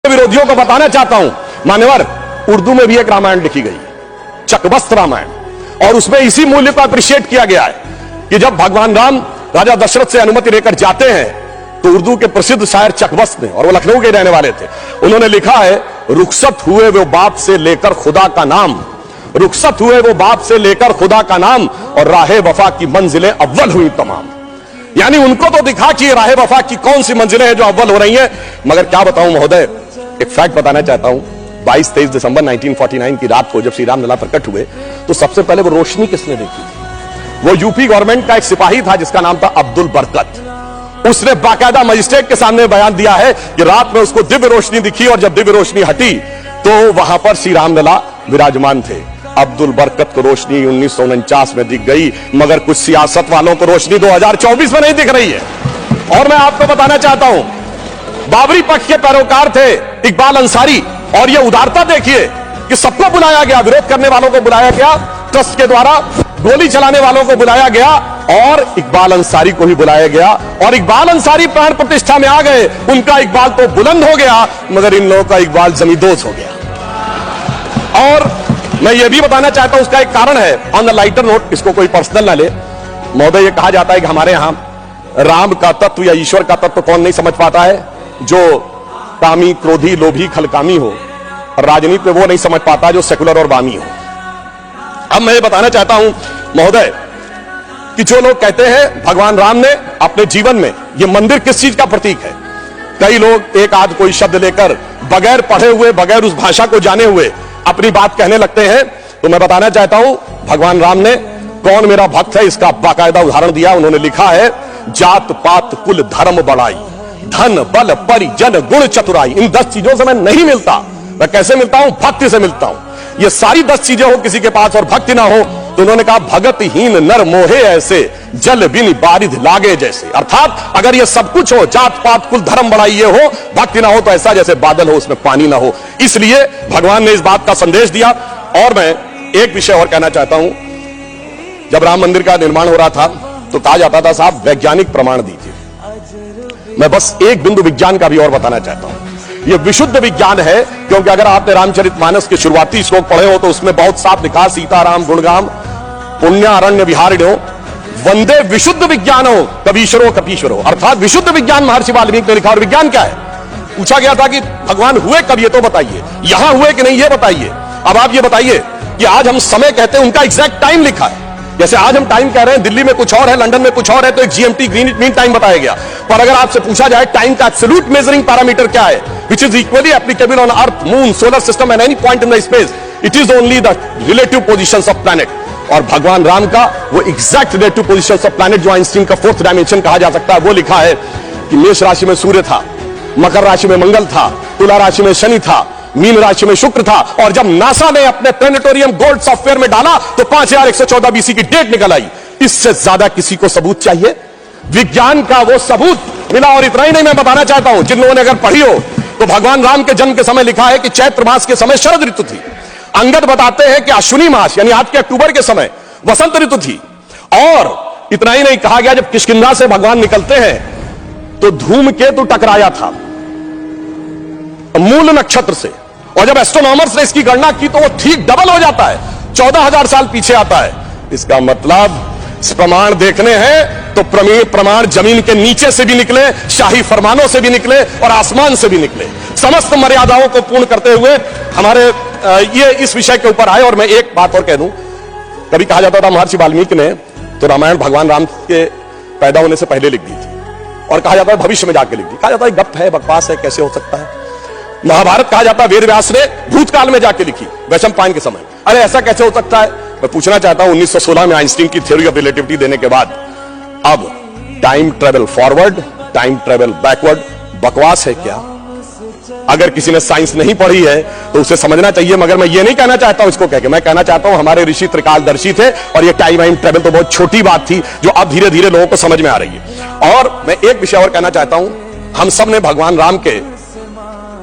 विरोधियों को बताना चाहता हूं मान्यवर, उर्दू में भी एक रामायण लिखी गई, चकबस्त रामायण, और उसमें इसी मूल्य को अप्रिशिएट किया गया है कि जब भगवान राम राजा दशरथ से अनुमति लेकर जाते हैं तो उर्दू के प्रसिद्ध शायर चकबस्त ने, और वो लखनऊ के रहने वाले थे, उन्होंने लिखा है, रुखसत हुए वो बाप से लेकर खुदा का नाम, रुखसत हुए वो बाप से लेकर खुदा का नाम, और राहे वफा की मंजिलें अव्वल हुई तमाम। यानी उनको तो दिखा कि राहे वफा की कौन सी मंजिलें हैं जो अव्वल हो रही हैं। मगर क्या बताऊं महोदय, एक फैक्ट बताना चाहता हूं, 22-23 दिसंबर 1949 की रात को जब श्री राम लला प्रकट हुए तो सबसे पहले वो रोशनी किसने देखी थी? वो यूपी गवर्नमेंट का एक सिपाही था जिसका नाम था अब्दुल बरकत। उसने बाकायदा मजिस्ट्रेट के सामने बयान दिया है कि रात में उसको दिव्य रोशनी दिखी, और जब दिव्य रोशनी हटी तो वहां पर श्री राम लला विराजमान थे। अब्दुल बरकत को रोशनी 1949 में दिख गई, मगर कुछ सियासत वालों को रोशनी 2024 में नहीं दिख रही है। और मैं आपको बताना चाहता हूं, बाबरी पक्ष के पैरोकार थे इकबाल अंसारी, और यह उदारता देखिए कि सबको बुलाया गया, विरोध करने वालों को बुलाया गया, ट्रस्ट के द्वारा गोली चलाने वालों को बुलाया गया, और इकबाल अंसारी को ही बुलाया गया, और इकबाल अंसारी प्राण प्रतिष्ठा में आ गए। उनका इकबाल तो बुलंद हो गया, मगर इन लोगों का इकबाल जमींदोज हो गया। और मैं ये भी बताना चाहता हूं, उसका एक कारण है, ऑन द लाइटर नोट, इसको कोई पर्सनल ना ले महोदय। ये कहा जाता है कि हमारे यहां राम का तत्व या ईश्वर का तत्व कौन नहीं समझ पाता है? जो कामी, क्रोधी, लोभी, खलकामी हो, और राजनीति में वो नहीं समझ पाता जो सेकुलर और वामी हो। अब मैं ये बताना चाहता हूं महोदय कि जो लोग कहते हैं भगवान राम ने अपने जीवन में, ये मंदिर किस चीज का प्रतीक है? कई लोग एक आध कोई शब्द लेकर बगैर पढ़े हुए, बगैर उस भाषा को जाने हुए अपनी बात कहने लगते हैं। तो मैं बताना चाहता हूं, भगवान राम ने कौन मेरा भक्त है इसका बाकायदा उदाहरण दिया। उन्होंने लिखा है, जात पात कुल धर्म बढ़ाई, धन बल परिजन गुण चतुराई। इन 10 चीजों से मैं नहीं मिलता। मैं कैसे मिलता हूं? भक्ति से मिलता हूं। ये सारी 10 चीजें हो किसी के पास और भक्ति ना हो, तो उन्होंने कहा, भगतहीन नर मोहे ऐसे, जल बिन बारिध लागे जैसे। अर्थात अगर ये सब कुछ हो, जात पात कुल धर्म बढ़ाई ये हो, भक्ति ना हो, तो ऐसा जैसे बादल हो उसमें पानी ना हो। इसलिए भगवान ने इस बात का संदेश दिया। और मैं एक विषय और कहना चाहता हूं, जब राम मंदिर का निर्माण हो रहा था तो कहा जाता था, साहब वैज्ञानिक प्रमाण दीजिए। मैं बस एक बिंदु विज्ञान का भी और बताना चाहता हूं। यह विशुद्ध विज्ञान है, क्योंकि अगर आपने रामचरितमानस के शुरुआती श्लोक पढ़े हो तो उसमें बहुत साफ लिखा, सीताराम गुणगाम पुण्यारण्य विहारिणो वंदे विशुद्ध विज्ञानो कबीश्वरो कपीश्वरो। अर्थात विशुद्ध विज्ञान महर्षि वाल्मीकि ने लिखा। और विज्ञान क्या है? पूछा गया था कि भगवान हुए कब, ये तो बताइए, यहां हुए कि नहीं ये बताइए। अब आप ये बताइए कि आज हम समय कहते हैं, उनका एग्जैक्ट टाइम लिखा है। जैसे आज हम टाइम कह रहे हैं, दिल्ली में कुछ और है, लंदन में कुछ और है, तो एक जीएमटी ग्रीनिच मीन टाइम बताया गया। पर अगर आपसे पूछा जाए टाइम का एब्सोल्यूट मेजरिंग पैरामीटर क्या है, which is equally applicable on earth, moon, solar system and any point in the space, it is only the relative positions of planet. और भगवान राम का वो exact relative positions of planet, जो Einstein का 4th dimension कहा जा सकता है, वो लिखा है कि मेष राशि में सूर्य था, मकर राशि में मंगल था, तुला राशि में शनि था, मीन राशि में शुक्र था। और जब नासा ने अपने प्लैनेटोरियम गोल्ड सॉफ्टवेयर में डाला तो 5114 बीसी की डेट निकल आई। इससे ज्यादा किसी को सबूत चाहिए? विज्ञान का वो सबूत मिला। और इतना ही नहीं, मैं बताना चाहता हूं, जिन लोगों ने अगर पढ़ी हो तो भगवान राम के जन्म के समय लिखा है कि चैत्र मास के समय शरद ऋतु थी। अंगद बताते हैं कि अश्विनी मास यानी आज के अक्टूबर के समय वसंत ऋतु थी। और इतना ही नहीं, कहा गया जब किष्किंधा से भगवान निकलते हैं तो धूमकेतु टकराया था मूल नक्षत्र से, और जब एस्ट्रोनॉमर्स ने इसकी गणना की तो वो ठीक डबल हो जाता है, 14,000 साल पीछे आता है। इसका मतलब प्रमाण देखने हैं तो प्रमाण जमीन के नीचे से भी निकले, शाही फरमानों से भी निकले, और आसमान से भी निकले। समस्त मर्यादाओं को पूर्ण करते हुए हमारे ये इस विषय के ऊपर आए। और मैं एक बात और कह दूं, कभी कहा जाता था महर्षि वाल्मीकि ने तो रामायण भगवान राम के पैदा होने से पहले लिख दी थी, और कहा जाता है भविष्य में जाके लिख दी। कहा जाता है गप है, बकवास है, कैसे हो सकता है? महाभारत कहा जाता है वेद व्यास ने भूतकाल में जाके लिखी, वैशंपायन के समय। अरे ऐसा कैसे हो सकता है? मैं पूछना चाहता हूं, 1916 में आइंस्टीन की थ्योरी ऑफ रिलेटिविटी देने के बाद अब time travel forward, time travel backward बकवास है क्या? अगर किसी ने साइंस नहीं पढ़ी है तो उसे समझना चाहिए। मगर मैं ये नहीं कहना चाहता हूं इसको कह के, मैं कहना चाहता हूं हमारे ऋषि त्रिकालदर्शी थे, और ये टाइम ट्रेवल तो बहुत छोटी बात थी जो अब धीरे धीरे लोगों को समझ में आ रही है। और मैं एक विषय और कहना चाहता हूं, हम सब ने भगवान राम के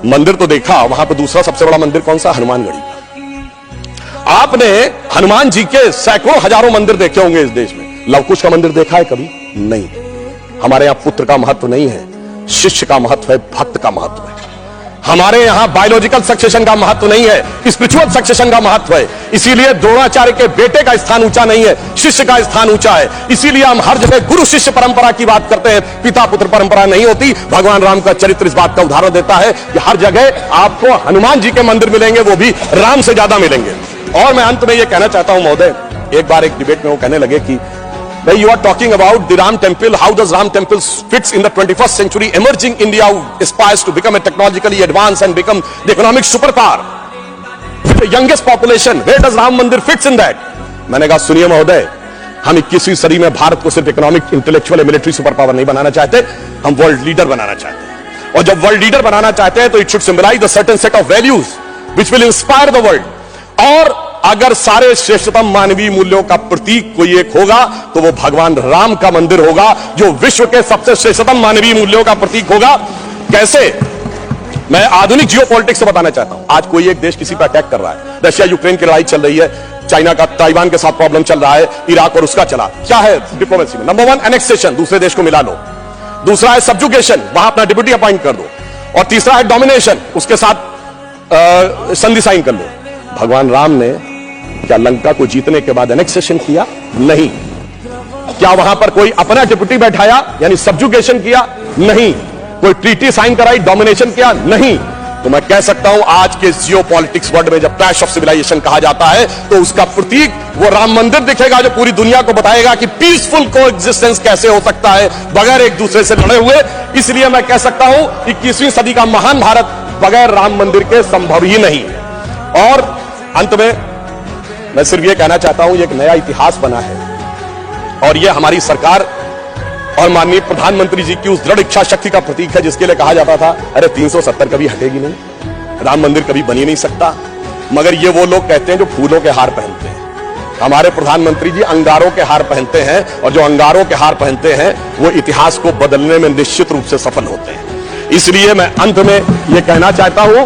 मंदिर तो देखा, वहां पर दूसरा सबसे बड़ा मंदिर कौन सा? हनुमानगढ़ी का। आपने हनुमान जी के सैकड़ों हजारों मंदिर देखे होंगे इस देश में, लवकुश का मंदिर देखा है कभी? नहीं। हमारे यहां पुत्र का महत्व नहीं है, शिष्य का महत्व है, भक्त का महत्व है। हमारे यहां बायोलॉजिकल सक्सेशन का महत्व नहीं है, स्पिरिचुअल सक्सेशन का महत्व है। इसीलिए द्रोणाचार्य के बेटे का स्थान ऊंचा नहीं है, शिष्य का स्थान ऊंचा है। इसीलिए हम हर जगह गुरु शिष्य परंपरा की बात करते हैं, पिता पुत्र परंपरा नहीं होती। भगवान राम का चरित्र इस बात का उदाहरण देता है कि हर जगह आपको हनुमान जी के मंदिर मिलेंगे, वो भी राम से ज्यादा मिलेंगे। और मैं अंत में यह कहना चाहता हूं महोदय, एक बार एक डिबेट में वो कहने लगे कि भाई, you are talking about the Ram temple. How does Ram temple fits in the 21st century? Emerging India aspires to become a technologically advanced and become the economic superpower with the youngest population. Where does Ram Mandir fits in that? मैंने कहा सुनिए महोदय, हम 21वीं सदी में भारत को सिर्फ economic, intellectual, military super power नहीं बनाना चाहते, हम वर्ल्ड लीडर बनाना चाहते हैं। और जब वर्ल्ड लीडर बनाना चाहते हैं तो it should symbolize the certain set of values which will inspire the world. और अगर सारे श्रेष्ठतम मानवीय मूल्यों का प्रतीक कोई एक होगा तो वो भगवान राम का मंदिर होगा, जो विश्व के सबसे श्रेष्ठतम मानवीय मूल्यों का प्रतीक होगा। कैसे? मैं आधुनिक जियोपॉलिटिक्स से बताना चाहता हूं। आज कोई एक देश किसी पर अटैक कर रहा है, रशिया यूक्रेन की लड़ाई चल रही है, चाइना का ताइवान के साथ प्रॉब्लम चल रहा है, इराक और उसका चला। क्या है डिप्लोमेसी में? नंबर 1 एनेक्सेशन, दूसरे देश को मिला लो। दूसरा है सब्जुगेशन, वहां अपना डिप्यूटी अपॉइंट कर दो। और तीसरा है डोमिनेशन, उसके साथ संधि साइन कर लो। भगवान राम ने क्या लंका को जीतने के बाद एनेक्सेशन किया? नहीं। क्या वहां पर कोई अपना डिप्यूटी बैठाया यानी सब्जुगेशन किया? नहीं। कोई ट्रीटी साइन कराई, डोमिनेशन किया? नहीं। तो मैं कह सकता हूं आज के जियोपॉलिटिक्स वर्ल्ड में जब क्लैश ऑफ सिविलाइजेशन कहा जाता है तो उसका प्रतीक वो राम मंदिर दिखेगा, जो पूरी दुनिया को बताएगा कि पीसफुल कोएग्जिस्टेंस कैसे हो सकता है बगैर एक दूसरे से लड़े हुए। इसलिए मैं कह सकता हूं 21वीं सदी का महान भारत बगैर राम मंदिर के संभव ही नहीं। और अंत में मैं सिर्फ यह कहना चाहता हूं, एक नया इतिहास बना है और यह हमारी सरकार और माननीय प्रधानमंत्री जी की उस दृढ़ इच्छा शक्ति का प्रतीक है जिसके लिए कहा जाता था अरे 370 कभी हटेगी नहीं, राम मंदिर कभी बन ही नहीं सकता। मगर ये वो लोग कहते हैं जो फूलों के हार पहनते हैं। हमारे प्रधानमंत्री जी अंगारों के हार पहनते हैं और जो अंगारों के हार पहनते हैं वो इतिहास को बदलने में निश्चित रूप से सफल होते हैं। इसलिए मैं अंत में यह कहना चाहता हूं,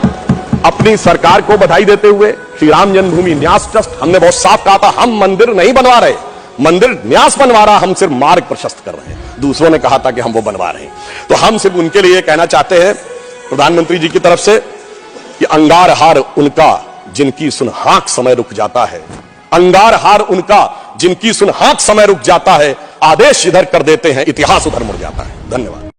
अपनी सरकार को बधाई देते हुए, श्री राम जन्मभूमि न्यास ट्रस्ट, हमने बहुत साफ कहा था हम मंदिर नहीं बनवा रहे, मंदिर न्यास बनवा रहा, हम सिर्फ मार्ग प्रशस्त कर रहे हैं। दूसरों ने कहा था कि हम वो बनवा रहे हैं, तो हम सिर्फ उनके लिए कहना चाहते हैं प्रधानमंत्री जी की तरफ से कि अंगार हार उनका जिनकी सुनहाक समय रुक जाता है, अंगार हार उनका जिनकी सुनहाक समय रुक जाता है, आदेश इधर कर देते हैं इतिहास उधर मुड़ जाता है। धन्यवाद।